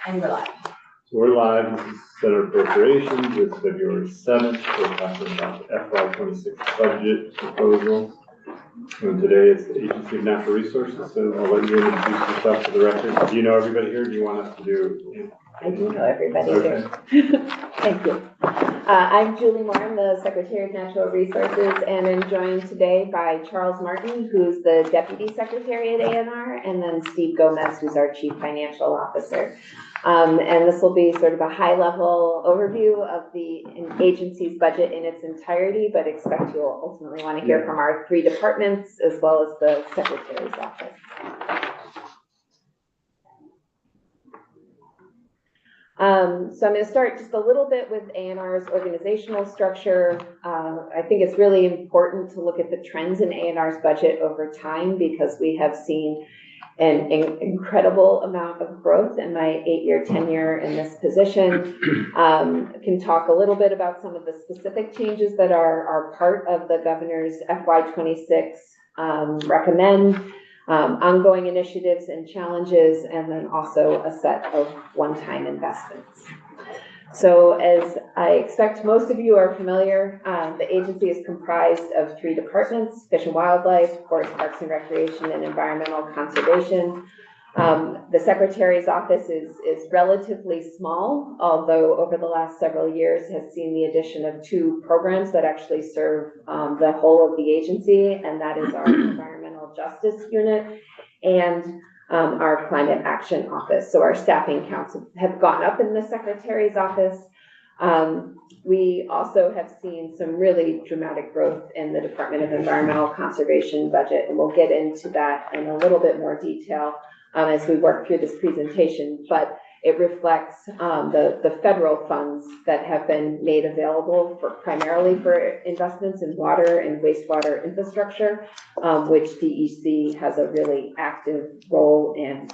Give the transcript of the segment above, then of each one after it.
And we're live. So we're live. This is Senate Appropriations. It's February 7th. We're talking about the FY26 budget proposal. And today it's the Agency of Natural Resources. So I'll let you introduce yourself for the record. Do you know everybody here? Do you want us to do? I do know everybody here. Thank you. I'm Julie Moore. I'm the Secretary of Natural Resources, and I'm joined today by Charles Martin, who's the Deputy Secretary at ANR, and then Steve Gomez, who's our Chief Financial Officer. And this will be sort of a high-level overview of the agency's budget in its entirety, but expect you'll ultimately want to hear from our three departments as well as the Secretary's office. So I'm going to start just a little bit with ANR's organizational structure. I think it's really important to look at the trends in ANR's budget over time because we have seen an incredible amount of growth in my 8-year tenure in this position. I can talk a little bit about some of the specific changes that are part of the governor's FY26 recommend. Ongoing initiatives and challenges, and then also a set of one-time investments. So as I expect most of you are familiar, the agency is comprised of three departments: Fish and Wildlife, Forest, Parks and Recreation, and Environmental Conservation. The Secretary's office is relatively small, although over the last several years has seen the addition of two programs that actually serve the whole of the agency, and that is our Environmental Justice Unit and our Climate Action Office. So our staffing counts have gone up in the Secretary's office. We also have seen some really dramatic growth in the Department of Environmental Conservation budget, and we'll get into that in a little bit more detail as we work through this presentation, but it reflects the federal funds that have been made available primarily for investments in water and wastewater infrastructure, which DEC has a really active role in.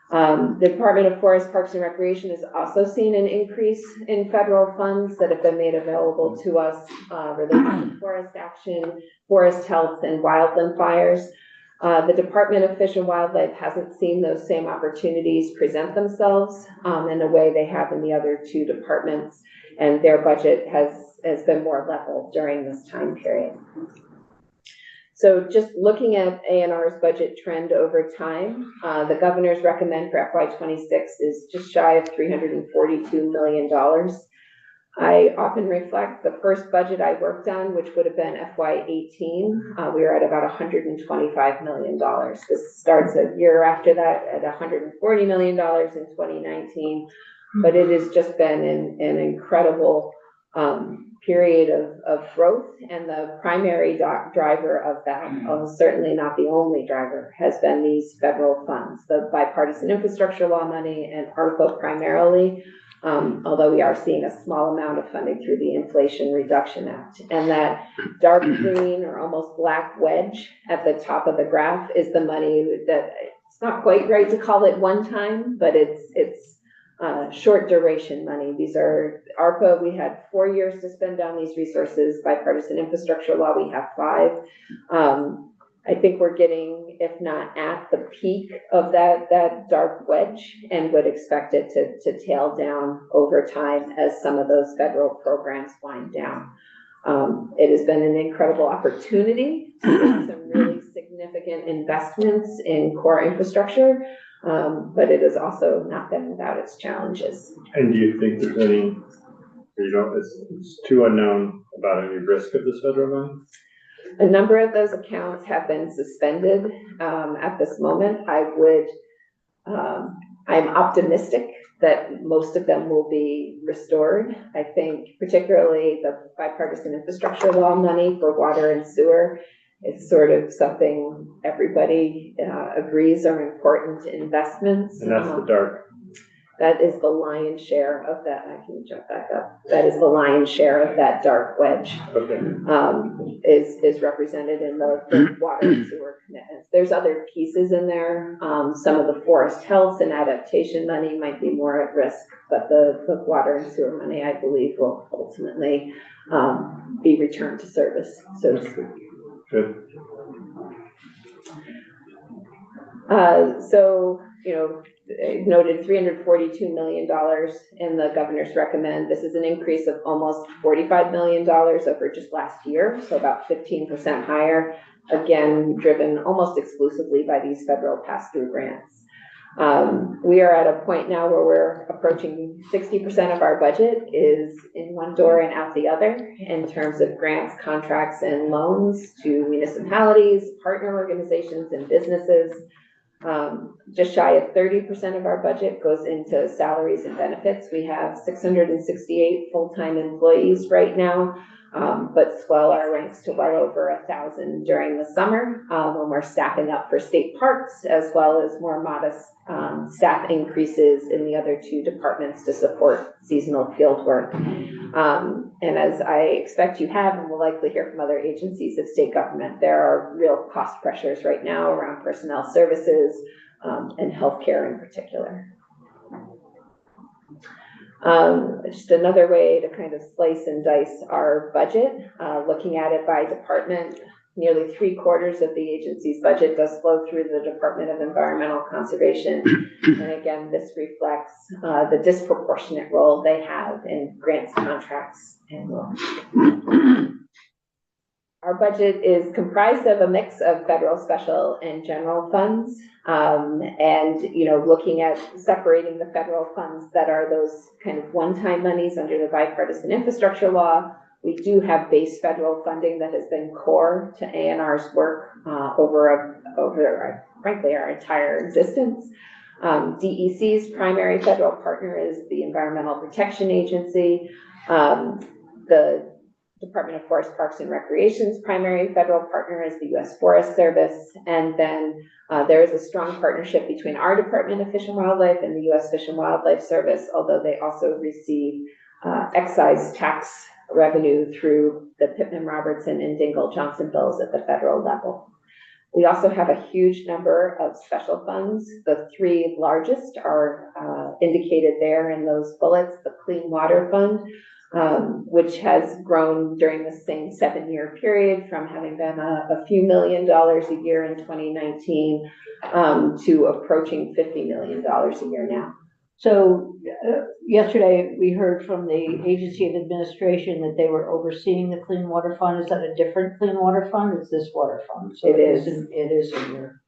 The Department of Forest, Parks and Recreation has also seen an increase in federal funds that have been made available to us related to forest action, forest health, and wildland fires. The Department of Fish and Wildlife hasn't seen those same opportunities present themselves in the way they have in the other two departments, and their budget has been more level during this time period. So just looking at ANR's budget trend over time, the governor's recommend for FY26 is just shy of $342 million. I often reflect the first budget I worked on, which would have been FY18. We were at about $125 million. This starts a year after that at $140 million in 2019. But it has just been an incredible period of growth. And the primary driver of that, certainly not the only driver, has been these federal funds, the bipartisan infrastructure law money and ARPA primarily. Although we are seeing a small amount of funding through the Inflation Reduction Act. And that dark green or almost black wedge at the top of the graph is the money that, it's not quite right to call it one time, but it's short duration money. These are ARPA, we had 4 years to spend on these resources. Bipartisan infrastructure law, we have 5. I think we're getting, if not at the peak of that dark wedge, and would expect it to tail down over time as some of those federal programs wind down. It has been an incredible opportunity to make some really significant investments in core infrastructure, but it has also not been without its challenges. And do you think there's any, it's too unknown about any risk of this federal money? A number of those accounts have been suspended at this moment. I'm optimistic that most of them will be restored. I think particularly the bipartisan infrastructure law money for water and sewer is sort of something everybody agrees are important investments. And that's the dark. That is the lion's share of that. I can jump back up. That is the lion's share of that dark wedge. Okay. Is represented in the water and sewer commitments. There's other pieces in there. Some of the forest health and adaptation money might be more at risk, but the water and sewer money, I believe, will ultimately be returned to service. So to speak. Good. So, noted $342 million in the governor's recommend. This is an increase of almost $45 million over just last year, so about 15% higher, again, driven almost exclusively by these federal pass-through grants. We are at a point now where we're approaching 60% of our budget is in one door and out the other in terms of grants, contracts, and loans to municipalities, partner organizations, and businesses. Just shy of 30% of our budget goes into salaries and benefits. We have 668 full-time employees right now, but swell our ranks to well over 1,000 during the summer when we're staffing up for state parks, as well as more modest staff increases in the other two departments to support seasonal field work. And as I expect you have, and will likely hear from other agencies of state government, there are real cost pressures right now around personnel services and healthcare in particular. Just another way to kind of slice and dice our budget, looking at it by department. Nearly 3/4 of the agency's budget does flow through the Department of Environmental Conservation. And again, this reflects the disproportionate role they have in grants, contracts, and loans. Our budget is comprised of a mix of federal, special, and general funds. And, you know, looking at separating the federal funds that are those kind of one-time monies under the bipartisan infrastructure law, we do have base federal funding that has been core to ANR's work frankly, our entire existence. DEC's primary federal partner is the Environmental Protection Agency. The Department of Forest, Parks, and Recreation's primary federal partner is the U.S. Forest Service. And then there is a strong partnership between our Department of Fish and Wildlife and the U.S. Fish and Wildlife Service, although they also receive excise tax revenue through the Pittman-Robertson and Dingell-Johnson bills at the federal level. We also have a huge number of special funds. The three largest are indicated there in those bullets. The Clean Water Fund, which has grown during the same 7-year period from having been a few $1 million a year in 2019 to approaching $50 million a year now. So yesterday we heard from the Agency of Administration that they were overseeing the Clean Water Fund. Is that a different Clean Water Fund? Is this water fund? So it is. It is in your.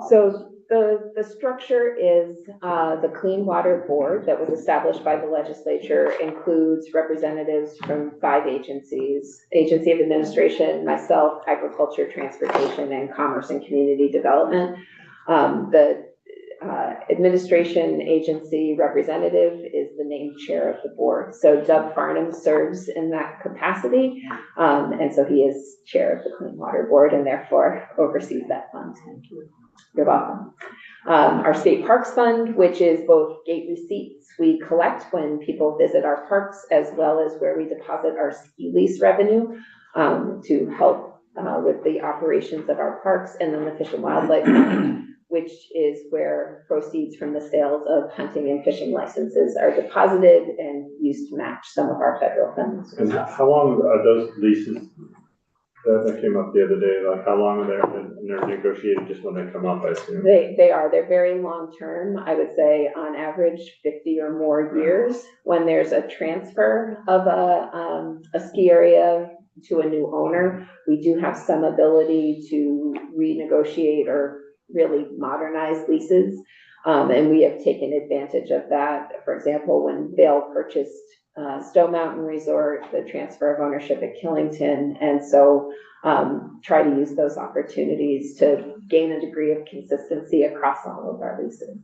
So the structure is the Clean Water Board that was established by the legislature includes representatives from 5 agencies: Agency of Administration, myself, Agriculture, Transportation, and Commerce and Community Development. The administration agency representative is the named chair of the board. So Doug Farnham serves in that capacity. And so he is chair of the Clean Water Board and therefore oversees that fund. Thank you. You're welcome. Our State Parks Fund, which is both gate receipts we collect when people visit our parks, as well as where we deposit our ski lease revenue to help with the operations of our parks, and then the Fish and Wildlife Fund, which is where proceeds from the sales of hunting and fishing licenses are deposited and used to match some of our federal funds. And how long are those leases? That came up the other day. Like, how long are they? And they're negotiated just when they come up, I assume. They're very long term. I would say on average 50 or more years. When there's a transfer of a ski area to a new owner, we do have some ability to renegotiate or really modernize leases. And we have taken advantage of that. For example, when Vail purchased Stowe Mountain Resort, the transfer of ownership at Killington, and so try to use those opportunities to gain a degree of consistency across all of our leases.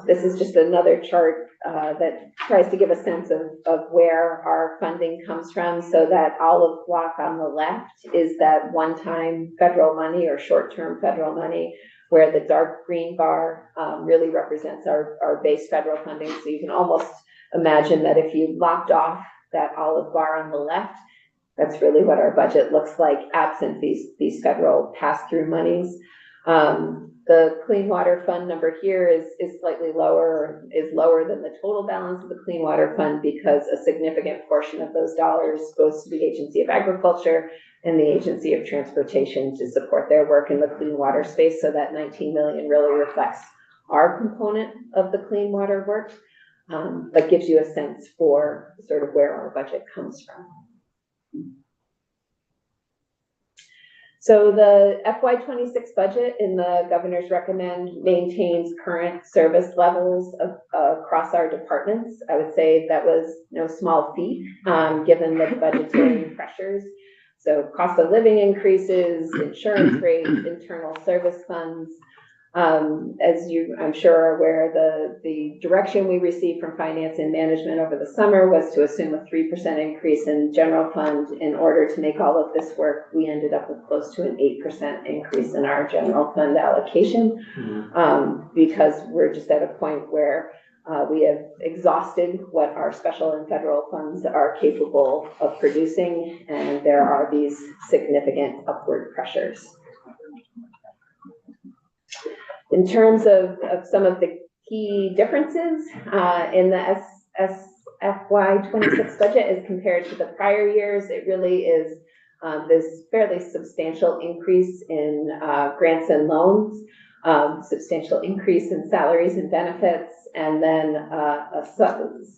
This is just another chart that tries to give a sense of where our funding comes from. So that olive block on the left is that one-time federal money or short-term federal money, where the dark green bar really represents our base federal funding. So you can almost imagine that if you lopped off that olive bar on the left, that's really what our budget looks like absent these federal pass-through monies. The Clean Water Fund number here is slightly lower, is lower than the total balance of the Clean Water Fund because a significant portion of those dollars goes to the Agency of Agriculture, and the Agency of Transportation to support their work in the clean water space. So that 19 million really reflects our component of the clean water work, but gives you a sense for sort of where our budget comes from. So the FY26 budget in the governor's recommend maintains current service levels across our departments. I would say that was no small feat, given the budgetary pressures. So cost of living increases, insurance rates, internal service funds. As you, I'm sure, are aware, the direction we received from finance and management over the summer was to assume a 3% increase in general fund. In order to make all of this work, we ended up with close to an 8% increase in our general fund allocation, because we're just at a point where we have exhausted what our special and federal funds are capable of producing, and there are these significant upward pressures. In terms of some of the key differences in the FY26 budget as compared to the prior years, it really is this fairly substantial increase in grants and loans, substantial increase in salaries and benefits, and then a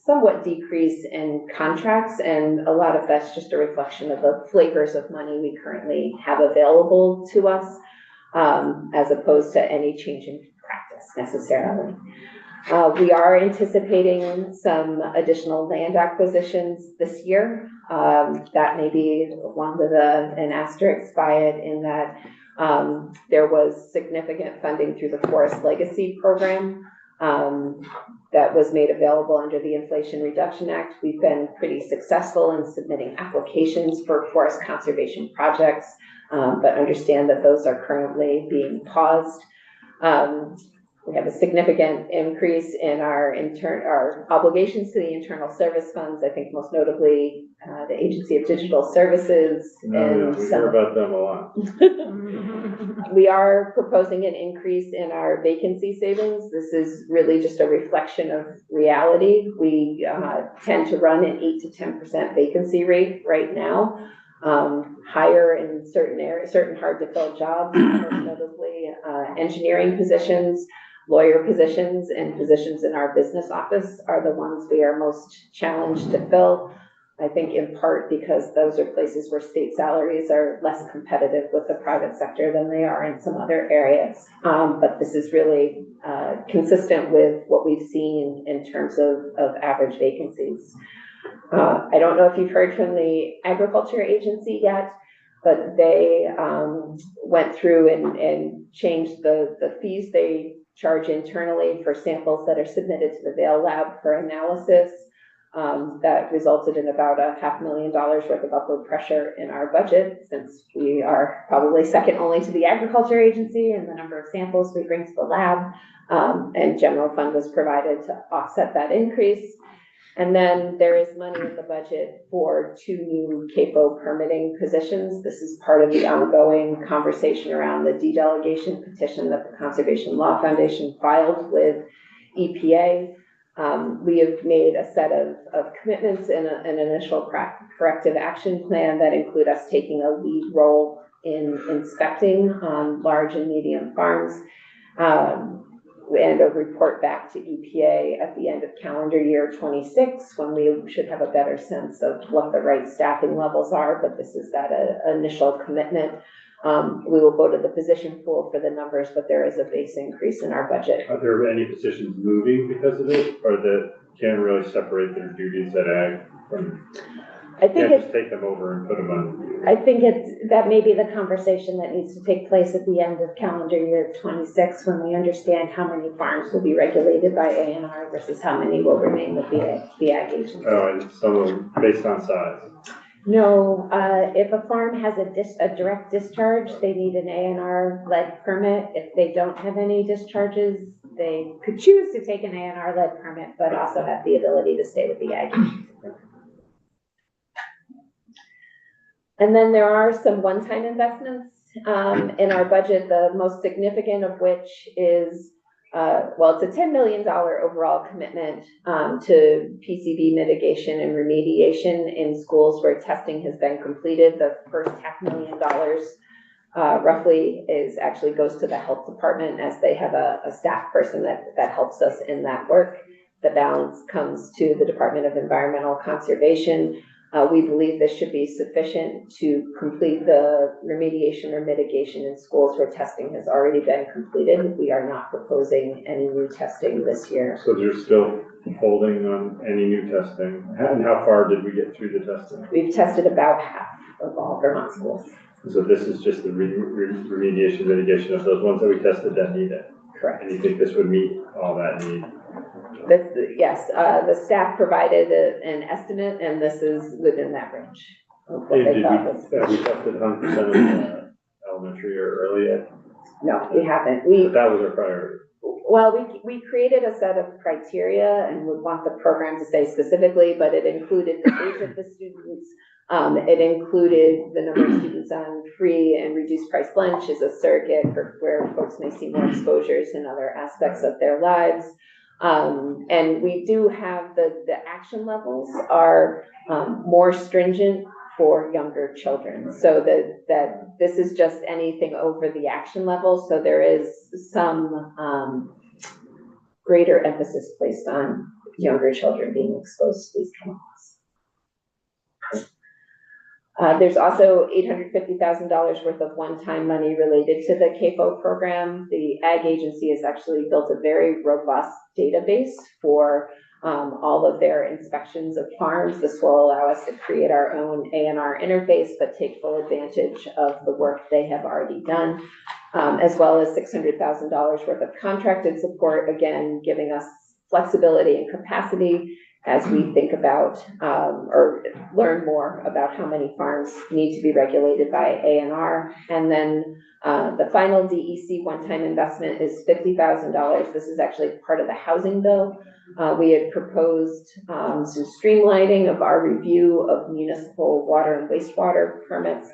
somewhat decrease in contracts. And a lot of that's just a reflection of the flavors of money we currently have available to us, as opposed to any change in practice necessarily. We are anticipating some additional land acquisitions this year. That may be one with an asterisk by it, in that there was significant funding through the Forest Legacy Program that was made available under the Inflation Reduction Act. We've been pretty successful in submitting applications for forest conservation projects, but understand that those are currently being paused. We have a significant increase in our obligations to the internal service funds. I think most notably the Agency of Digital Services. We hear about them a lot. We are proposing an increase in our vacancy savings. This is really just a reflection of reality. We tend to run an 8 to 10% vacancy rate right now. Higher in certain areas, certain hard to fill jobs, most notably engineering positions, lawyer positions, and positions in our business office are the ones we are most challenged to fill. I think in part because those are places where state salaries are less competitive with the private sector than they are in some other areas. But this is really consistent with what we've seen in terms of average vacancies. I don't know if you've heard from the Agriculture Agency yet, but they went through and changed the fees they charge internally for samples that are submitted to the Vail Lab for analysis. That resulted in about $500,000 worth of upward pressure in our budget, since we are probably second only to the Agriculture Agency in the number of samples we bring to the lab, and general fund was provided to offset that increase. And then there is money in the budget for 2 new CAFO permitting positions. This is part of the ongoing conversation around the de-delegation petition that the Conservation Law Foundation filed with EPA. We have made a set of commitments and an initial corrective action plan that include us taking a lead role in inspecting large and medium farms, and a report back to EPA at the end of calendar year 26, when we should have a better sense of what the right staffing levels are. But this is that initial commitment. We will go to the position pool for the numbers, but there is a base increase in our budget. Are there any positions moving because of it, or that can't really separate their duties at ag from? I think just take them over and put them on. I think that may be the conversation that needs to take place at the end of calendar year 26, when we understand how many farms will be regulated by ANR versus how many will remain with the ag agency. Oh, and some of them based on size. No, if a farm has a direct discharge, they need an ANR-led permit. If they don't have any discharges, they could choose to take an ANR-led permit, but also have the ability to stay with the ag agency. And then there are some one-time investments in our budget, the most significant of which is well, it's a $10 million overall commitment to PCB mitigation and remediation in schools where testing has been completed. The first $500,000 roughly actually goes to the health department, as they have a staff person that helps us in that work. The balance comes to the Department of Environmental Conservation. We believe this should be sufficient to complete the remediation or mitigation in schools where testing has already been completed. We are not proposing any new testing this year. So you're still holding on any new testing? And how far did we get through the testing? We've tested about half of all Vermont schools. So this is just the remediation mitigation of those ones that we tested that need it? Correct. And you think this would meet all that need? Yes, the staff provided an estimate, and this is within that range of what they thought was. Have we tested 100% of elementary or early ed? No, we haven't. That was our priority. Well, we created a set of criteria and would want the program to say specifically, but it included the age of the students. It included the number of students on free and reduced price lunch as a surrogate for where folks may see more exposures in other aspects of their lives. And we do have the action levels are more stringent for younger children. So that this is just anything over the action level. So there is some greater emphasis placed on younger children being exposed to these chemicals. There's also $850,000 worth of one-time money related to the CAFO program. The Ag Agency has actually built a very robust database for all of their inspections of farms. This will allow us to create our own A&R interface, but take full advantage of the work they have already done, as well as $600,000 worth of contracted support, again, giving us flexibility and capacity as we think about or learn more about how many farms need to be regulated by A&R. And then the final DEC one-time investment is $50,000. This is actually part of the housing bill. We had proposed some streamlining of our review of municipal water and wastewater permits,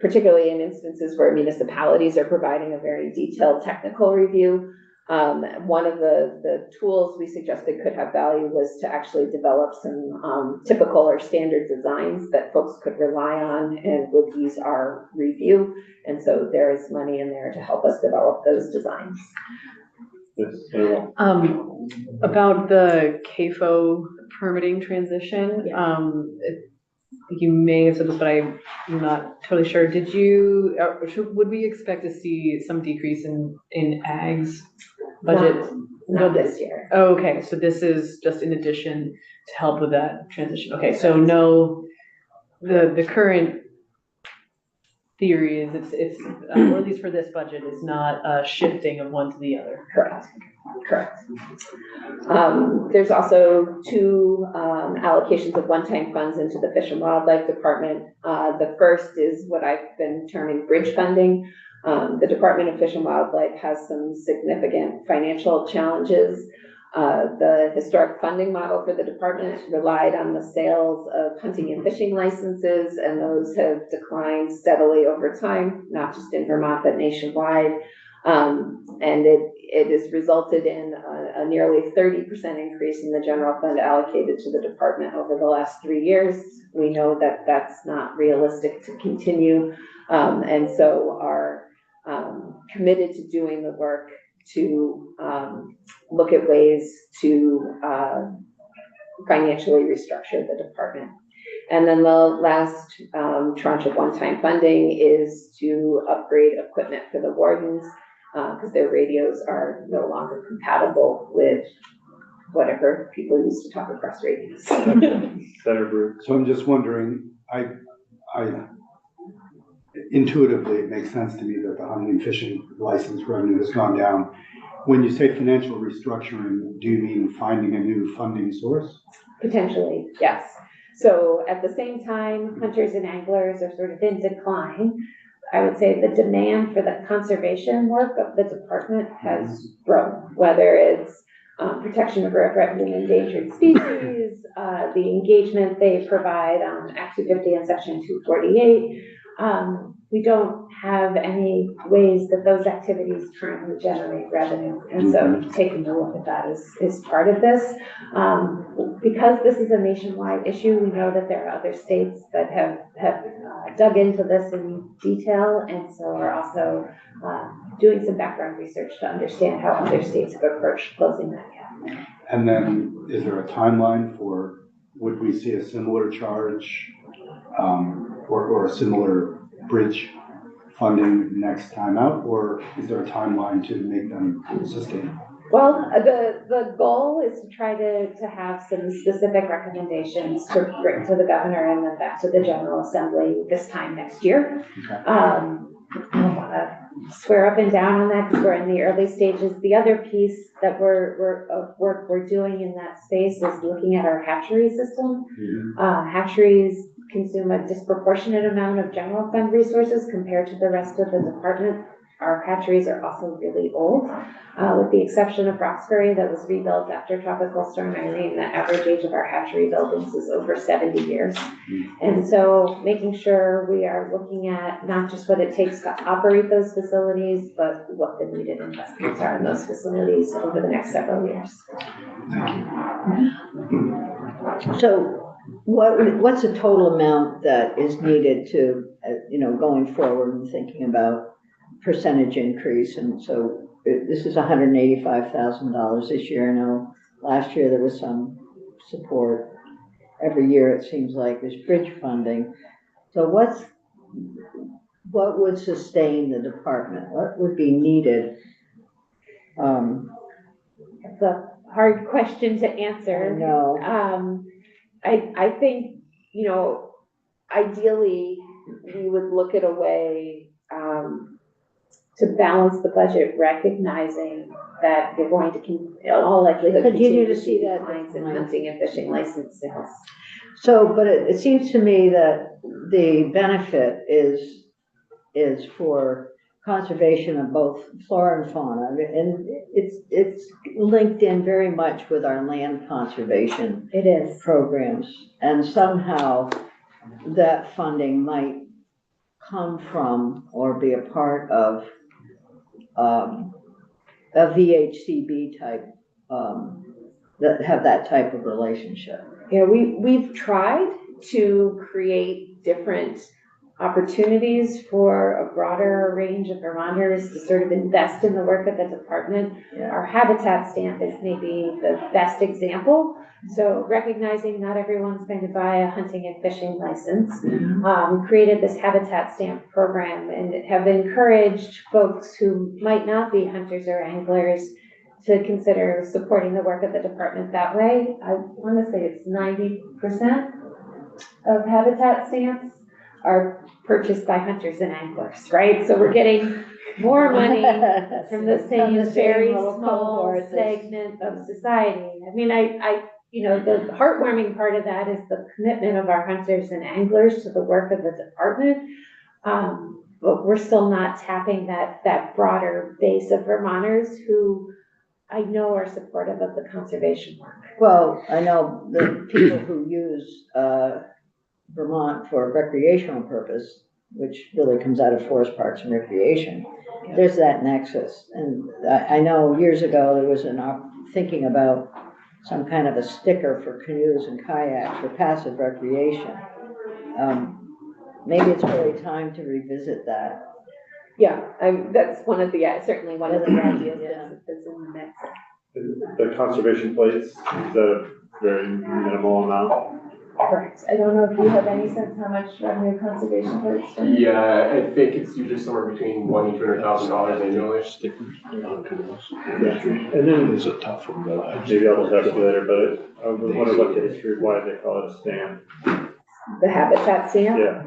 particularly in instances where municipalities are providing a very detailed technical review. One of the tools we suggested could have value was to actually develop some typical or standard designs that folks could rely on and would use our review. And so there is money in there to help us develop those designs. Yes. About the CAFO permitting transition, you may have said this, but I'm not totally sure. Did you, would we expect to see some decrease in Ag's budget? Not this year. Oh, okay, so this is just in addition to help with that transition. Okay, so no, the current theory is it's or at least for this budget, it's not a shifting of one to the other. Correct. Correct. There's also two allocations of one-time funds into the Fish and Wildlife Department. The first is what I've been terming bridge funding. The Department of Fish and Wildlife has some significant financial challenges. The historic funding model for the department relied on the sales of hunting and fishing licenses, and those have declined steadily over time, not just in Vermont, but nationwide. And it has resulted in a nearly 30% increase in the general fund allocated to the department over the last 3 years. We know that that's not realistic to continue, and so are committed to doing the work to look at ways to financially restructure the department. And then the last tranche of one-time funding is to upgrade equipment for the wardens because their radios are no longer compatible with whatever people used to talk across radios. Senator Brew. So I'm just wondering, I intuitively, it makes sense to me that the hunting and fishing license revenue has gone down. When you say financial restructuring, do you mean finding a new funding source? Potentially, yes. So at the same time, hunters and anglers are sort of in decline. I would say the demand for the conservation work of the department has grown, whether it's protection of rare, threatened, and endangered species, the engagement they provide on Act 250 and Section 248. we don't have any ways that those activities currently generate revenue. And so taking a look at that is part of this. Because this is a nationwide issue, we know that there are other states that have dug into this in detail, and so are also doing some background research to understand how other states have approached closing that gap. And then is there a timeline for, would we see a similar charge or a similar bridge funding next time out, or is there a timeline to make them sustainable? Well, the goal is to try to have some specific recommendations to bring to the governor and then back to the General Assembly this time next year. Okay. I don't want to swear up and down on that because we're in the early stages. The other piece that we're doing in that space is looking at our hatchery system. Hatcheries consume a disproportionate amount of general fund resources compared to the rest of the department. Our hatcheries are also really old, with the exception of Roxbury that was rebuilt after Tropical Storm Irene. The average age of our hatchery buildings is over 70 years. And so making sure we are looking at not just what it takes to operate those facilities, but what the needed investments are in those facilities over the next several years. So what's the total amount that is needed to, going forward and thinking about percentage increase? And so this is $185,000 this year. I know last year there was some support. Every year it seems like there's bridge funding. So what would sustain the department? What would be needed? It's a hard question to answer. No. I think, ideally we would look at a way to balance the budget, recognizing that you're going to, in all likelihood, Continue to see that declines in hunting and fishing license sales. So, but it seems to me that the benefit is for conservation of both flora and fauna, and it's linked in very much with our land conservation. It is. Programs, and somehow that funding might come from or be a part of a VHCB type, that have that type of relationship. Yeah, we've tried to create different opportunities for a broader range of Vermonters to sort of invest in the work of the department. Yeah. Our habitat stamp is maybe the best example. So recognizing not everyone's going to buy a hunting and fishing license, created this habitat stamp program and have encouraged folks who might not be hunters or anglers to consider supporting the work of the department that way. I want to say it's 90% of habitat stamps are purchased by hunters and anglers, right? So we're getting more money from the same very small segment of society. I mean, the heartwarming part of that is the commitment of our hunters and anglers to the work of the department. But we're still not tapping that broader base of Vermonters who I know are supportive of the conservation work. Well, I know the people who use Vermont for recreational purpose, which really comes out of forest parks and recreation. Yeah. There's that nexus. And I know years ago there was thinking about some kind of a sticker for canoes and kayaks for passive recreation. Maybe it's really time to revisit that. Yeah, that's certainly one of the ideas that's in the mix. The conservation plates, is that a very minimal amount? Correct. I don't know if you have any sense how much revenue conservation plates. Yeah, I think it's usually somewhere between $1,000 and $200,000 annually. And then It's a tough one, but maybe I'll just ask you later, but I wonder what the history of why they call it a stand. The habitat stamp? Yeah.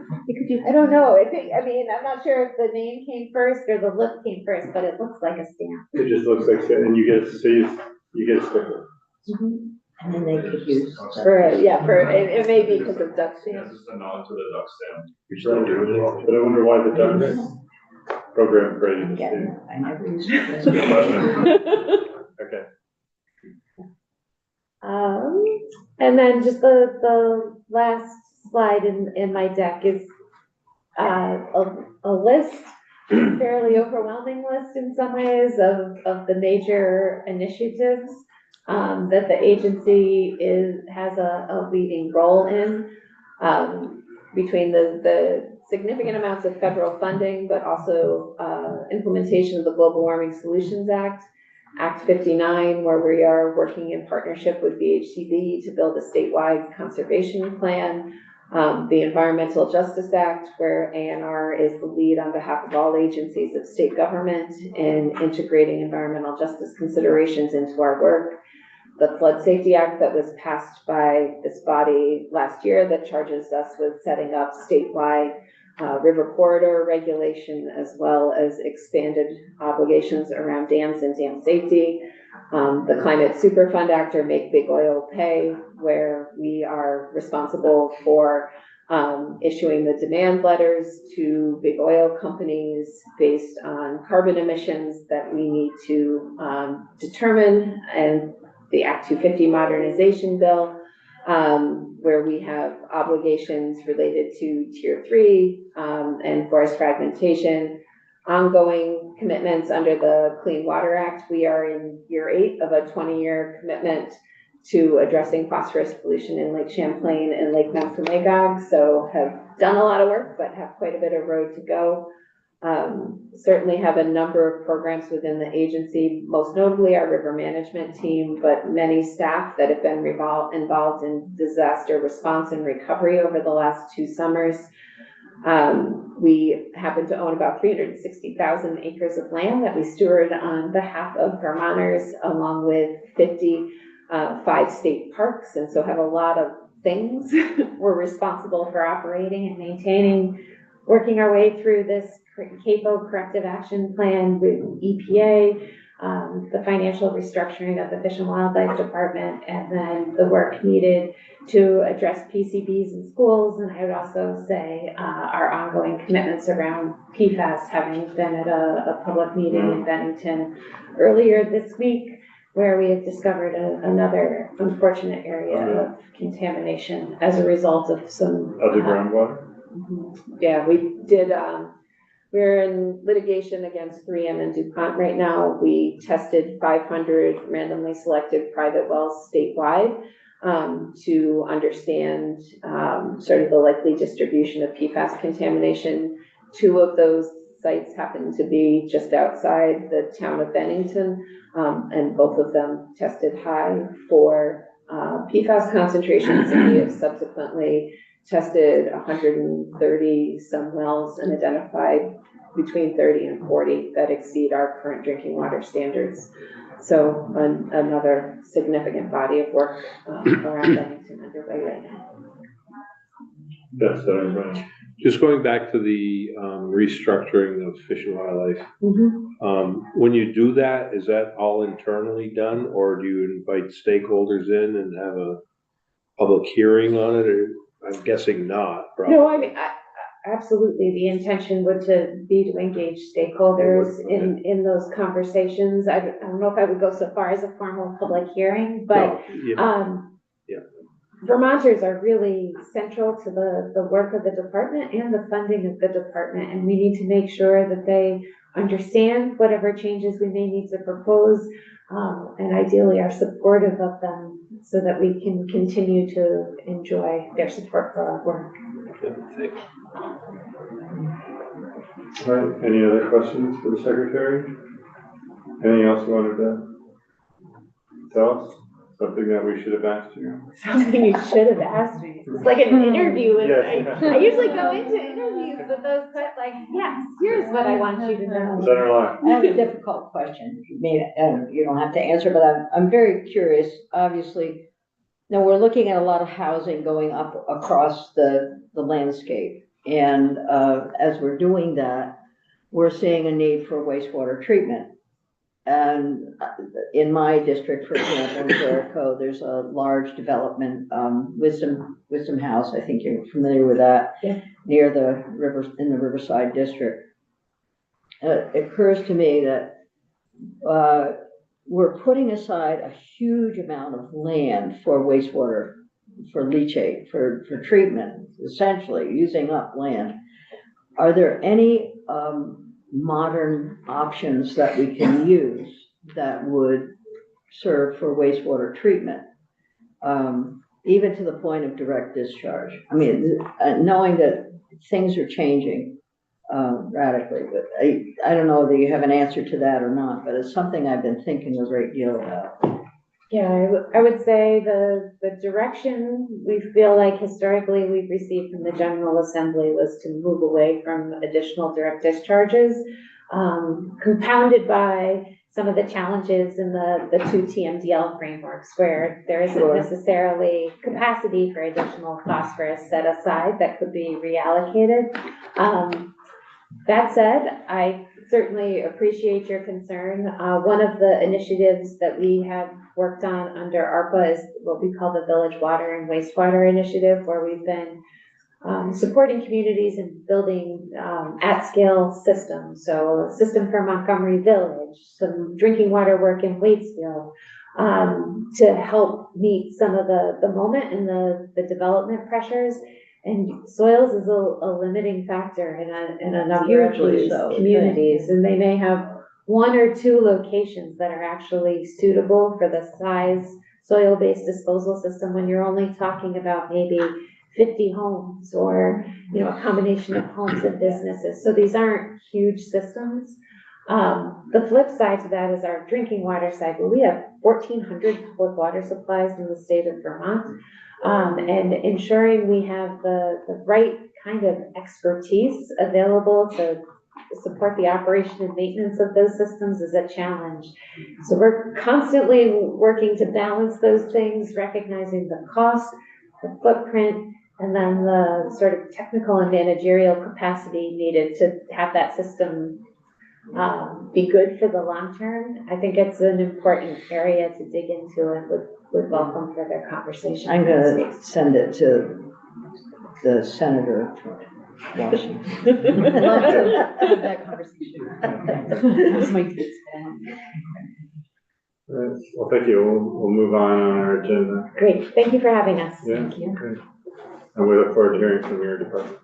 I don't know. I'm not sure if the name came first or the look came first, but it looks like a stamp. It just looks like, and you get a sticker. Mm-hmm. And then they could use. It may be because of duck stamp. It's just a nod to the duck stamp. Right. But I wonder why the ducks program created the stamp. I never used That's a good question. Okay. And then just the last slide in my deck is a a list, fairly overwhelming list in some ways of the major initiatives that the agency has a leading role in, between the significant amounts of federal funding, but also implementation of the Global Warming Solutions Act, Act 59, where we are working in partnership with VHCB to build a statewide conservation plan, the Environmental Justice Act, where ANR is the lead on behalf of all agencies of state government in integrating environmental justice considerations into our work, the Flood Safety Act that was passed by this body last year that charges us with setting up statewide river corridor regulation, as well as expanded obligations around dams and dam safety. The Climate Superfund Act, or Make Big Oil Pay, where we are responsible for issuing the demand letters to big oil companies based on carbon emissions that we need to determine, and the Act 250 modernization bill, where we have obligations related to Tier 3 and forest fragmentation, ongoing commitments under the Clean Water Act. We are in year 8 of a 20-year commitment to addressing phosphorus pollution in Lake Champlain and Lake Messamagog, so have done a lot of work, but have quite a bit of road to go. Certainly have a number of programs within the agency, most notably our river management team, but many staff that have been involved in disaster response and recovery over the last 2 summers. We happen to own about 360,000 acres of land that we steward on behalf of Vermonters, along with 5 state parks, and so have a lot of things we're responsible for operating and maintaining, working our way through this CAPO corrective action plan with EPA, the financial restructuring of the Fish and Wildlife Department, and then the work needed to address PCBs in schools. And I would also say our ongoing commitments around PFAS, having been at a public meeting in Bennington earlier this week, where we had discovered another unfortunate area of contamination as a result of some Of the groundwater? Yeah, we did. We're in litigation against 3M and DuPont right now. We tested 500 randomly selected private wells statewide to understand sort of the likely distribution of PFAS contamination. 2 of those sites happen to be just outside the town of Bennington, and both of them tested high for PFAS concentrations, and we have subsequently tested 130 some wells and identified between 30 and 40 that exceed our current drinking water standards. So another significant body of work around Bennington underway right now. That's right. Just going back to the restructuring of Fish and Wildlife, when you do that, is that all internally done, or do you invite stakeholders in and have a public hearing on it? Or I'm guessing not, probably. No, I mean, absolutely. The intention would be to engage stakeholders in those conversations. I don't know if I would go so far as a formal public hearing, but Vermonters are really central to the work of the department and the funding of the department, and we need to make sure that they understand whatever changes we may need to propose, and ideally are supportive of them so that we can continue to enjoy their support for our work. All right, any other questions for the secretary? Anything else you wanted to tell us? Something that we should have asked you? Something you should have asked me. It's like an interview. And Yes. I usually go into interviews with those, but like, yes, here's what I want you to know. Center line. I have a difficult question. You don't have to answer, but I'm very curious. Obviously, now we're looking at a lot of housing going up across the landscape. And as we're doing that, we're seeing a need for wastewater treatment. And in my district, for example, in Jericho, there's a large development, Wisdom House. I think you're familiar with that, near the river, in the Riverside district. It occurs to me that we're putting aside a huge amount of land for wastewater, for leachate, for treatment, essentially using up land. Are there any modern options that we can use that would serve for wastewater treatment. Even to the point of direct discharge. I mean, knowing that things are changing radically, but I don't know that you have an answer to that or not, but it's something I've been thinking a great deal about. Yeah, I would say the direction we feel like historically we've received from the General Assembly was to move away from additional direct discharges, compounded by some of the challenges in the two TMDL frameworks where there isn't Sure. necessarily capacity for additional phosphorus set aside that could be reallocated. That said, I certainly appreciate your concern. One of the initiatives that we have worked on under ARPA is what we call the Village Water and Wastewater Initiative, where we've been supporting communities in building at-scale systems. So a system for Montgomery Village, some drinking water work in Waitsfield, to help meet some of the moment and the development pressures. And soils is a limiting factor in a number of Hugely these so. communities, and they may have one or two locations that are actually suitable for the size soil-based disposal system when you're only talking about maybe 50 homes or, a combination of homes and businesses. So these aren't huge systems. The flip side to that is our drinking water side. Well, we have 1,400 public water supplies in the state of Vermont. And ensuring we have the right kind of expertise available to support the operation and maintenance of those systems is a challenge. So we're constantly working to balance those things, recognizing the cost, the footprint, and then the sort of technical and managerial capacity needed to have that system be good for the long term. I think it's an important area to dig into and would welcome further conversation. I'm gonna send it to the senator from Washington. I'd love to have that conversation. That's my kids. All right. Well, thank you. We'll move on our agenda. Great, thank you for having us. Yeah, Thank you. great. And we look forward to hearing from your departments.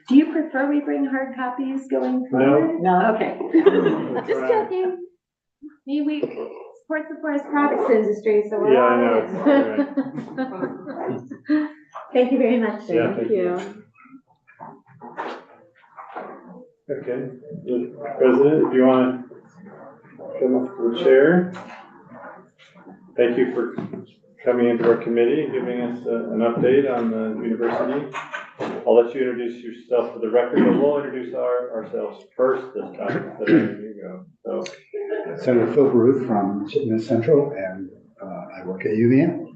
Do you prefer we bring hard copies going forward? No. Okay. We'll Just try. joking. We support the forest products industry, so we're Yeah, all I know. in. It's all right. Thank you very much. Yeah, Thank you. Okay. President, if you want to come up to the chair. Thank you for coming into our committee and giving us an update on the university. I'll let you introduce yourself for the record, but we'll introduce ourselves first this time. So there you go. So, Senator Phil Ruth from Chittenden Central, and I work at UVM.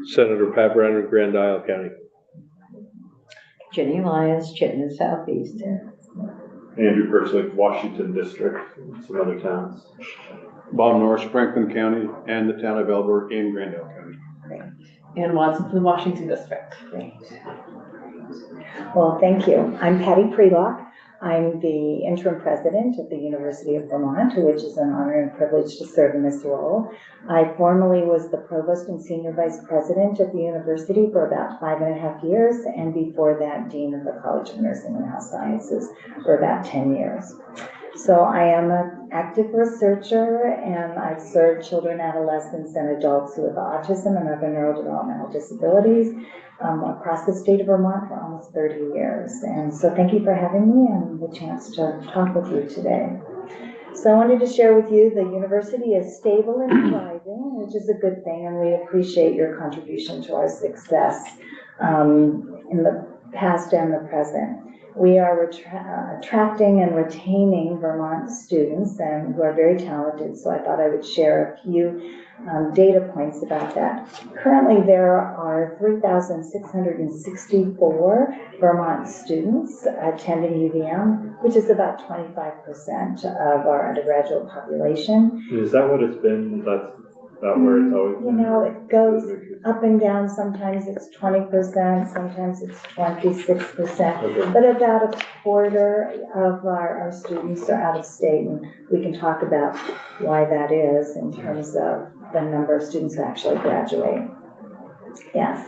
Senator Pat Brown, Grand Isle County. Jenny Lyons, Chittenden Southeast. Andrew Perslick, Washington District, and some other towns. Bob Norris, Franklin County, and the town of Elbert in Grand Isle County. And Watson from the Washington District. Well, thank you. I'm Patty Prelock. I'm the interim president of the University of Vermont, which is an honor and privilege to serve in this role. I formerly was the provost and senior vice president at the university for about 5.5 years, and before that, dean of the College of Nursing and Health Sciences for about 10 years. So I am an active researcher, and I've served children, adolescents, and adults with autism and other neurodevelopmental disabilities across the state of Vermont for almost 30 years. And so thank you for having me and the chance to talk with you today. So I wanted to share with you the university is stable and thriving, which is a good thing, and we appreciate your contribution to our success in the past and the present. We are attracting and retaining Vermont students and who are very talented, so I thought I would share a few data points about that. Currently, there are 3,664 Vermont students attending UVM, which is about 25% of our undergraduate population. Is that what it's been? That's about where it's always been? You know, it goes up and down. Sometimes it's 20%, sometimes it's 26%, Okay. but about a quarter of our students are out of state, and we can talk about why that is in terms of the number of students who actually graduate. Yes.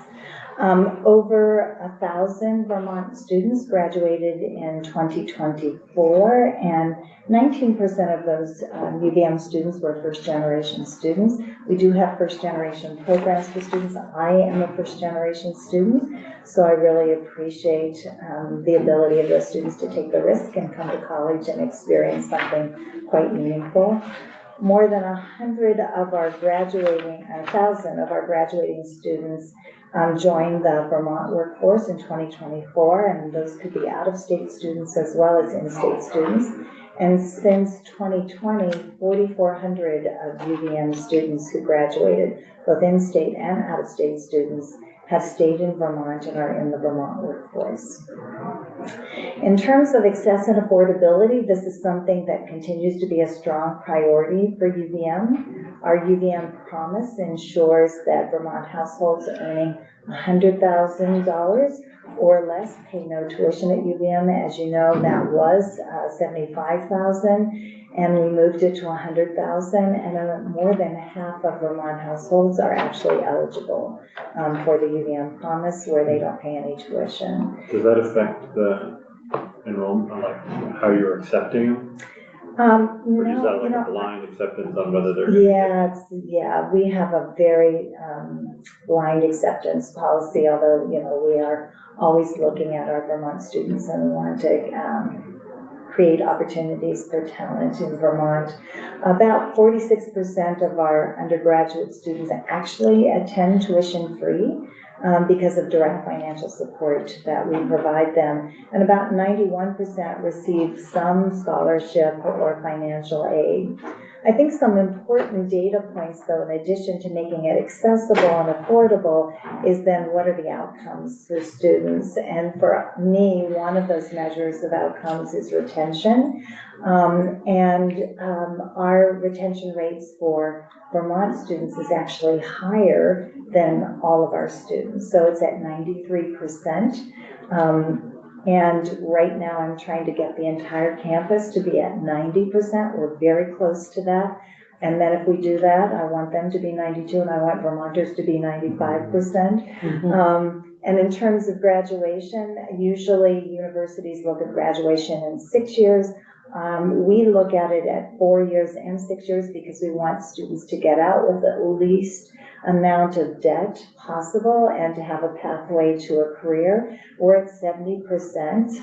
Over 1,000 Vermont students graduated in 2024, and 19% of those UVM students were first-generation students. We do have first-generation programs for students. I am a first-generation student, so I really appreciate the ability of those students to take the risk and come to college and experience something quite meaningful. More than 1,000 of our graduating students joined the Vermont workforce in 2024, and those could be out-of-state students as well as in-state students. And since 2020, 4,400 of UVM students who graduated, both in-state and out-of-state students, have stayed in Vermont and are in the Vermont workforce. In terms of access and affordability, this is something that continues to be a strong priority for UVM. Our UVM promise ensures that Vermont households earning $100,000 or less pay no tuition at UVM. As you know, that was $75,000, and we moved it to $100,000, and more than half of Vermont households are actually eligible for the UVM promise, where they don't pay any tuition. Does that affect the enrollment, like how you're accepting them? Or is that like a blind acceptance on whether they're? Yeah, we have a very blind acceptance policy, although, we are always looking at our Vermont students and want to create opportunities for talent in Vermont. About 46% of our undergraduate students actually attend tuition-free because of direct financial support that we provide them. And about 91% receive some scholarship or financial aid. I think some important data points, though, in addition to making it accessible and affordable, is then what are the outcomes for students? And for me, one of those measures of outcomes is retention. Our retention rates for Vermont students is actually higher than all of our students. So it's at 93%. And right now I'm trying to get the entire campus to be at 90%. We're very close to that. And then if we do that, I want them to be 92, and I want Vermonters to be 95%. And in terms of graduation, usually universities look at graduation in 6 years. We look at it at 4 years and 6 years because we want students to get out with at least amount of debt possible and to have a pathway to a career. We're at 70%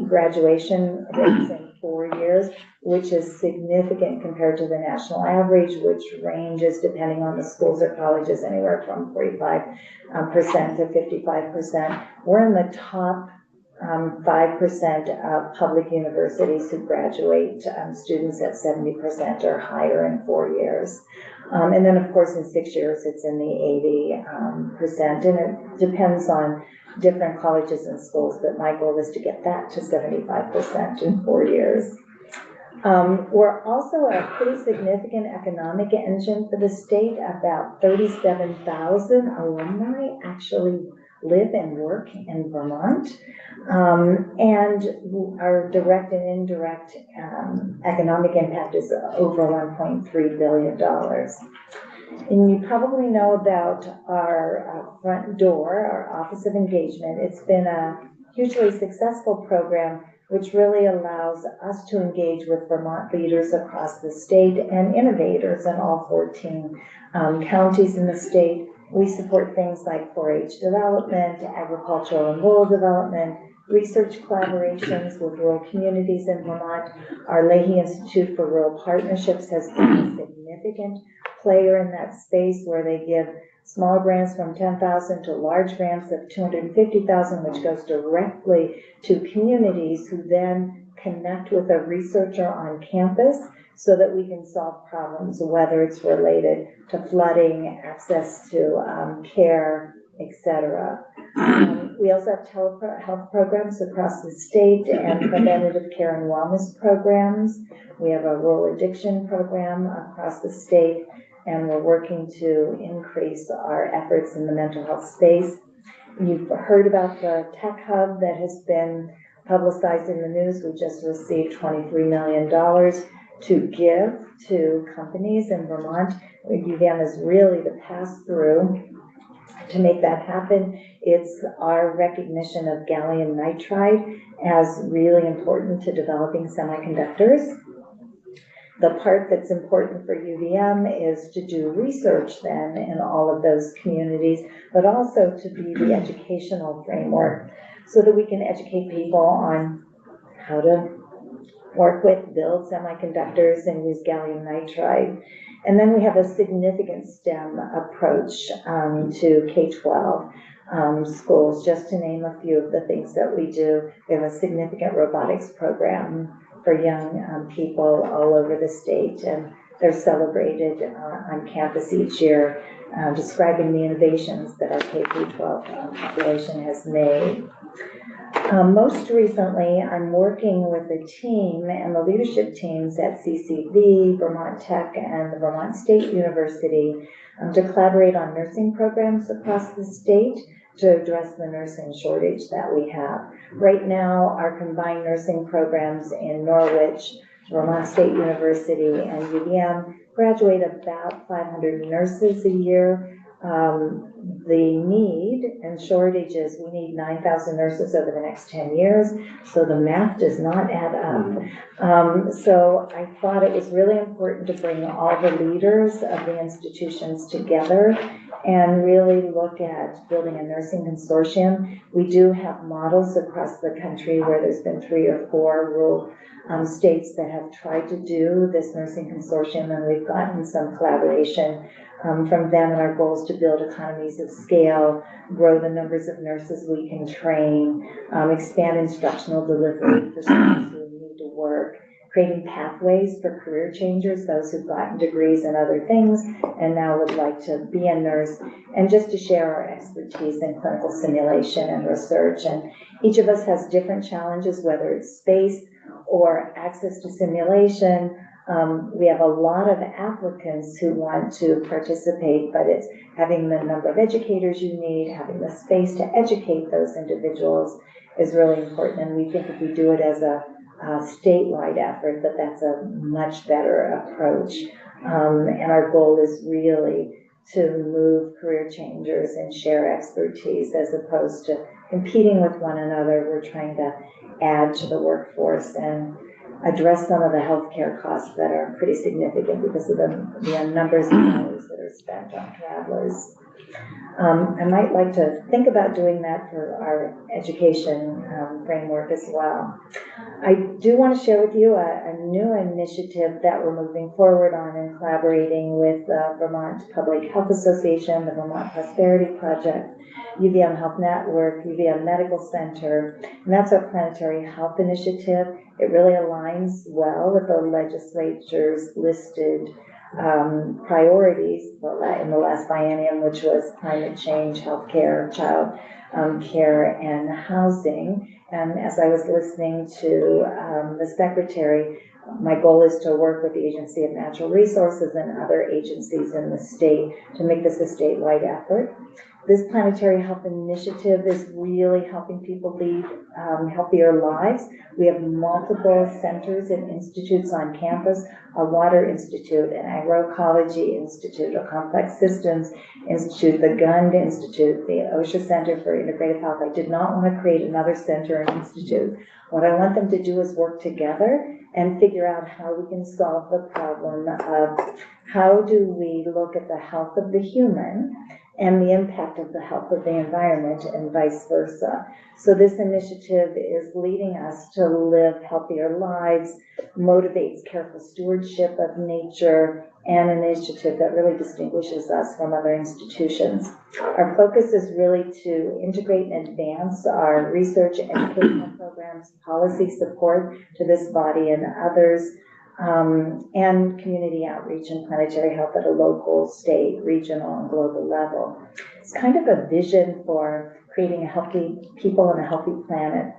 graduation rates in 4 years, which is significant compared to the national average, which ranges, depending on the schools or colleges, anywhere from 45% to 55%. We're in the top 5% of public universities who graduate students at 70% or higher in 4 years. And then, of course, in 6 years, it's in the 80%. And it depends on different colleges and schools, but my goal is to get that to 75% in 4 years. We're also a pretty significant economic engine for the state. About 37,000 alumni actually live and work in Vermont. And our direct and indirect economic impact is over $1.3 billion. And you probably know about our front door, our Office of Engagement. It's been a hugely successful program which really allows us to engage with Vermont leaders across the state and innovators in all 14 counties in the state. We support things like 4-H development, agricultural and rural development, research collaborations with rural communities in Vermont. Our Leahy Institute for Rural Partnerships has been a significant player in that space where they give small grants from 10,000 to large grants of 250,000, which goes directly to communities who then connect with a researcher on campus so that we can solve problems, whether it's related to flooding, access to care, etc. We also have telehealth programs across the state and preventative care and wellness programs. We have a rural addiction program across the state, and we're working to increase our efforts in the mental health space. You've heard about the tech hub that has been publicized in the news. We just received $23 million to give to companies in Vermont. UVM is really the pass-through to make that happen. It's our recognition of gallium nitride as really important to developing semiconductors. The part that's important for UVM is to do research then in all of those communities, but also to be the educational framework so that we can educate people on how to work with, build semiconductors and use gallium nitride. And then we have a significant STEM approach to K-12 schools, just to name a few of the things that we do. We have a significant robotics program for young people all over the state, and they're celebrated on campus each year, describing the innovations that our K-12 population has made. Most recently, I'm working with the team and the leadership teams at CCV, Vermont Tech, and the Vermont State University to collaborate on nursing programs across the state to address the nursing shortage that we have. Right now, our combined nursing programs in Norwich, Vermont State University, and UVM graduate about 500 nurses a year. The need and shortages, we need 9,000 nurses over the next 10 years, so the math does not add up. So I thought it was really important to bring all the leaders of the institutions together and really look at building a nursing consortium. We do have models across the country where there's been 3 or 4 rural states that have tried to do this nursing consortium, and we've gotten some collaboration from them, and our goal is to build economies of scale, grow the numbers of nurses we can train, expand instructional delivery for students who need to work, creating pathways for career changers, those who've gotten degrees in other things and now would like to be a nurse, and just to share our expertise in clinical simulation and research. And each of us has different challenges, whether it's space or access to simulation. We have a lot of applicants who want to participate, but it's having the number of educators you need, having the space to educate those individuals is really important. And we think if we do it as a statewide effort, that's a much better approach. And our goal is really to move career changers and share expertise as opposed to competing with one another. We're trying to add to the workforce and address some of the healthcare costs that are pretty significant because of the numbers of dollars that are spent on travelers. I might like to think about doing that for our education framework as well. I do want to share with you a new initiative that we're moving forward on in collaborating with the Vermont Public Health Association, the Vermont Prosperity Project, UVM Health Network, UVM Medical Center, and that's our planetary health initiative. It really aligns well with the legislature's listed priorities in the last biennium, which was climate change, healthcare, child care, and housing. And as I was listening to the secretary, my goal is to work with the Agency of Natural Resources and other agencies in the state to make this a statewide effort. This planetary health initiative is really helping people lead healthier lives. We have multiple centers and institutes on campus, a water institute, an agroecology institute, a complex systems institute, the GUND Institute, the OSHA Center for Integrative Health. I did not want to create another center and institute. What I want them to do is work together and figure out how we can solve the problem of how do we look at the health of the human and the impact of the health of the environment and vice versa. So this initiative is leading us to live healthier lives, motivates careful stewardship of nature, and an initiative that really distinguishes us from other institutions. Our focus is really to integrate and advance our research, educational programs, policy support to this body and others, and community outreach and planetary health at a local, state, regional, and global level. It's kind of a vision for creating a healthy people and a healthy planet.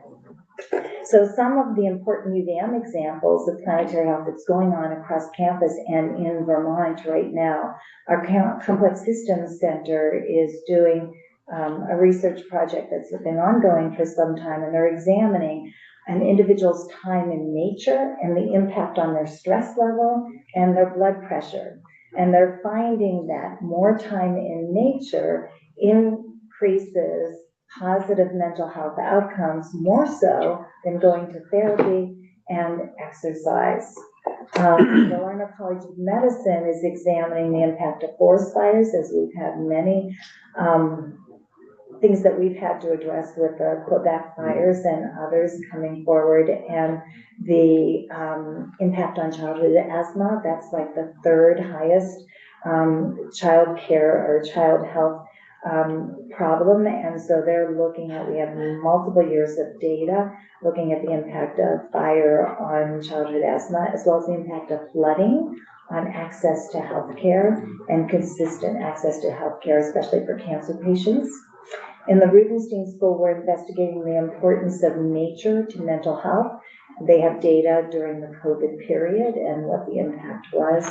So some of the important UVM examples of planetary health that's going on across campus and in Vermont right now, our Complex Systems Center is doing a research project that's been ongoing for some time, and they're examining an individual's time in nature and the impact on their stress level and their blood pressure. And they're finding that more time in nature increases positive mental health outcomes more so than going to therapy and exercise. The Lerner College of Medicine is examining the impact of forest fires, as we've had many things that we've had to address with the Quebec fires and others coming forward, and the impact on childhood asthma. That's like the third highest child care or child health problem. And so they're looking at, we have multiple years of data looking at the impact of fire on childhood asthma, as well as the impact of flooding on access to healthcare and consistent access to healthcare, especially for cancer patients. In the Rubenstein School, we're investigating the importance of nature to mental health. They have data during the COVID period and what the impact was.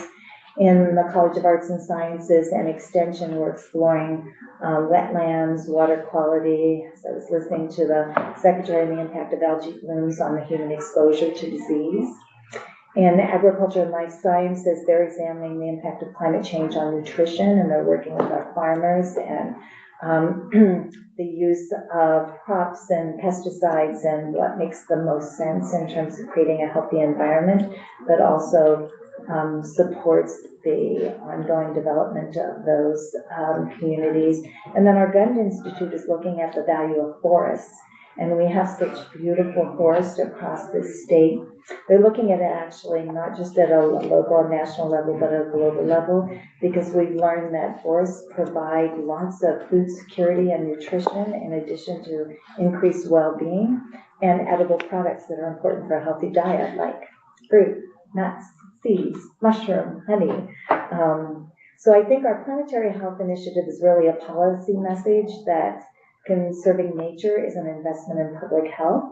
In the College of Arts and Sciences and Extension, we're exploring wetlands, water quality. So I was listening to the Secretary on the impact of algae blooms on the human exposure to disease. In Agriculture and Life Sciences, they're examining the impact of climate change on nutrition, and they're working with our farmers and the use of crops and pesticides and what makes the most sense in terms of creating a healthy environment, but also supports the ongoing development of those communities. And then our Gund Institute is looking at the value of forests. And we have such beautiful forests across this state. They're looking at it actually not just at a local and national level, but at a global level, because we've learned that forests provide lots of food security and nutrition, in addition to increased well-being and edible products that are important for a healthy diet, like fruit, nuts, seeds, mushroom, honey. So I think our planetary health initiative is really a policy message that conserving nature is an investment in public health,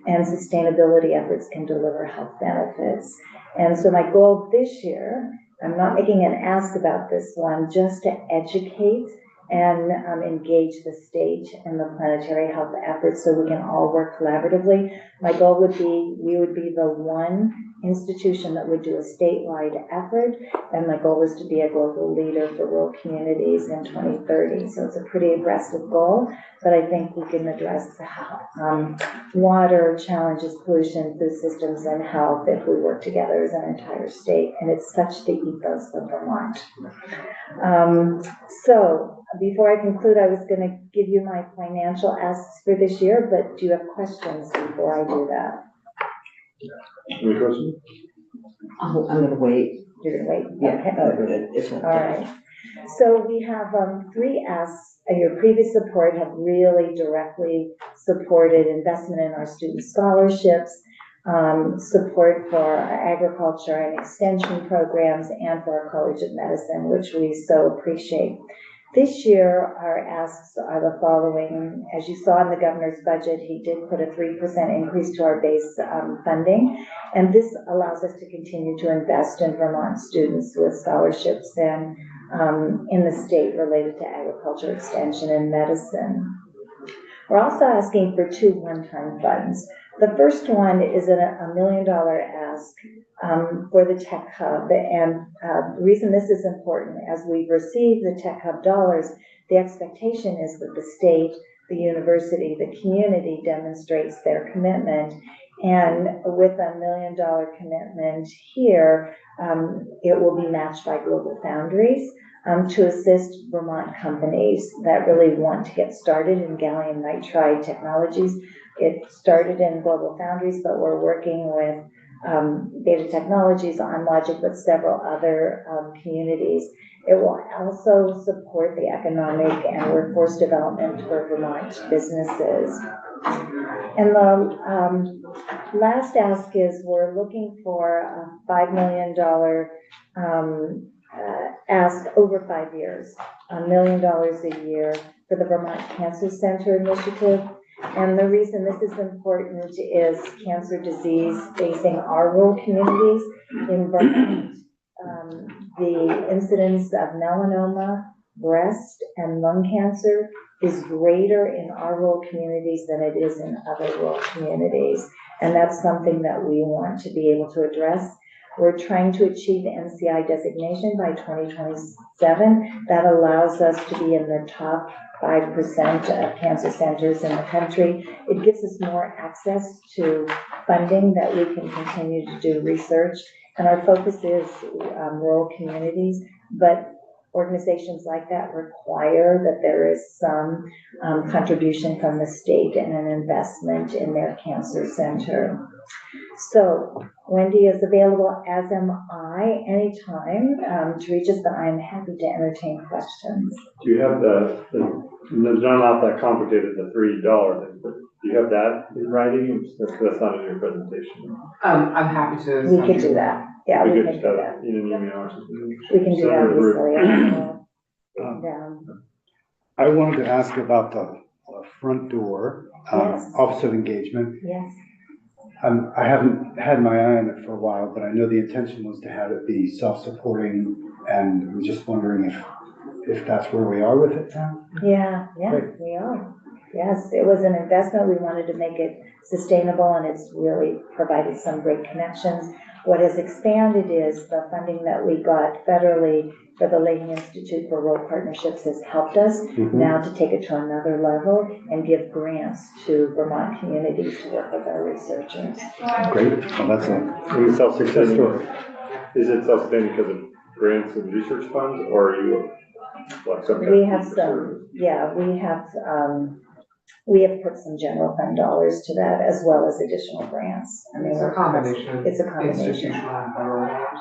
and sustainability efforts can deliver health benefits. And so my goal this year, I'm not making an ask about this one, just to educate and engage the state in the planetary health efforts so we can all work collaboratively. My goal would be, we would be the one institution that would do a statewide effort, and my goal is to be a global leader for rural communities in 2030. So it's a pretty aggressive goal, but I think we can address water challenges, pollution, food systems, and health if we work together as an entire state, and it's such the ethos of Vermont. So before I conclude, I was going to give you my financial asks for this year, but do you have questions before I do that? Any questions? Oh, I'm gonna wait. You're gonna wait? Yeah. Okay. It's All right. So we have 3 asks. Your previous support have really directly supported investment in our student scholarships, support for our agriculture and extension programs, and for our College of Medicine, which we so appreciate. This year, our asks are the following. As you saw in the governor's budget, he did put a 3% increase to our base funding, and this allows us to continue to invest in Vermont students with scholarships and in the state related to agriculture, extension, and medicine. We're also asking for 2 one-time funds. The first one is a $1 million ask for the Tech Hub. And the reason this is important, as we receive the Tech Hub dollars, the expectation is that the state, the university, the community demonstrates their commitment. And with a $1 million commitment here, it will be matched by Global Foundries. to assist Vermont companies that really want to get started in gallium nitride technologies. It started in Global Foundries, but we're working with Data Technologies, OnLogic, but several other communities. It will also support the economic and workforce development for Vermont businesses. And the last ask is we're looking for a $5 million ask over 5 years, $1 million a year for the Vermont Cancer Center initiative. And the reason this is important is cancer disease facing our rural communities in Vermont. The incidence of melanoma, breast, and lung cancer is greater in our rural communities than it is in other rural communities. And that's something that we want to be able to address. We're trying to achieve NCI designation by 2027. That allows us to be in the top 5% of cancer centers in the country. It gives us more access to funding that we can continue to do research. And our focus is rural communities, but organizations like that require that there is some contribution from the state and an investment in their cancer center. So Wendy is available, as am I, anytime to reach us, but I'm happy to entertain questions. Do you have it's not that complicated, the $3 thing, but do you have that in writing? That's not in your presentation. I'm happy to. We could do that. Yeah, we can do that. In an email or something. We can do that easily. I wanted to ask about the front door, Yes. Office of Engagement. Yes. I haven't had my eye on it for a while, but I know the intention was to have it be self-supporting, and I'm just wondering if that's where we are with it now? Yeah, Great. we are. Yes, it was an investment. We wanted to make it sustainable, and it's really provided some great connections. What has expanded is the funding that we got federally for the Leahy Institute for Rural Partnerships has helped us now to take it to another level and give grants to Vermont communities to work with our researchers. Great, well, that's a Self-sustaining. story. Is it self-sustaining because of grants and research funds, or are you like some kind We of have some, yeah, we have put some general fund dollars to that as well as additional grants. I mean, It's a combination. It's a combination. Institutional and federal dollars.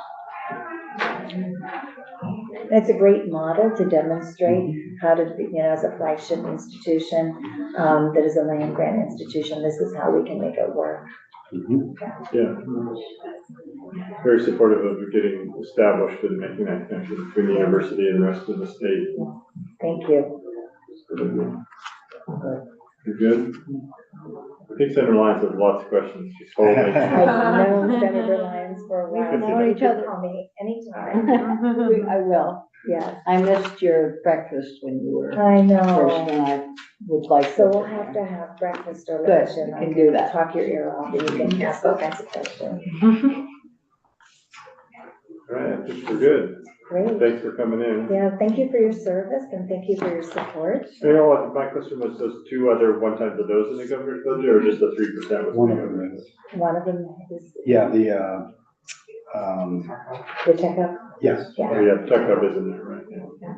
It's a great model to demonstrate how to, as a flagship institution, that is a land grant institution, this is how we can make it work. Yeah. Very supportive of getting established and making that connection between the university and the rest of the state. Thank you. You're good? I think Senator Lyons has lots of questions. She's holding. I've known Senator Lyons for a while. We've known each other. Call me anytime. I will. Yes, I missed your breakfast when you were I first, know. and I would like. So we'll have to have breakfast or Good, lunch, and we I can do that. talk your ear off, and you can ask all kinds of questions. All right, I think we're good. Great. Thanks for coming in. Yeah, thank you for your service and thank you for your support. You know what, my question was, those two other one-times, are those in the governor's budget, or just the 3% was One in of the them governor's? is, One of them is yeah, the checkup. yes. Oh, yeah, checkup is in there, right? Yeah.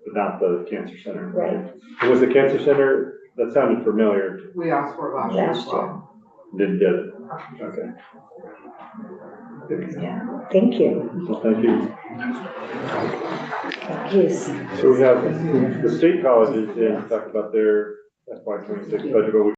But not the cancer center. Right. And was the cancer center, that sounded familiar, We asked for it last year as Last well. didn't get it? Okay. Yeah, thank you. Well, thank you. Thank you. So we have the state colleges, and talked about their FY 26 budget, but we